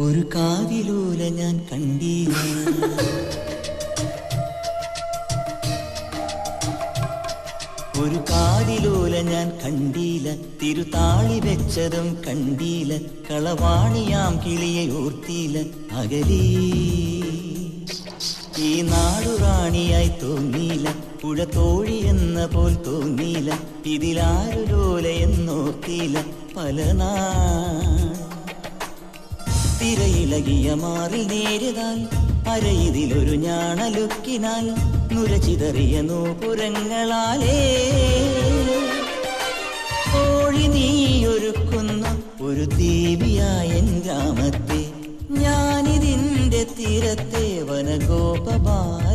ഒരു കാതിലൂല ഞാൻ കണ്ടീല, ഒരു കാതിലൂല ഞാൻ കണ്ടീല, തിരുതാളി വെച്ചതും കണ്ടീല, കളവാണിയാം കിളിയെ ഓർത്തീല. അകലീ ഈ നാടുറാണിയായി തോന്നീല, പുഴ തോഴി എന്ന പോൽ തോന്നീല, ഇതിലാരു ലോല എന്നോർത്തീല. പല തിരയിളകിയ മാറിൽ നേരിതാൽ, അരയിതിലൊരു ഞാണലുക്കിനാൽ, നുരചിതറിയ നൂപുരങ്ങളാലേ കോഴി നീയൊരുക്കുന്ന ഒരു ദേവിയായ ഗ്രാമത്തെ, ഞാനിതിൻ്റെ തീരത്തെ വനഗോപബാല.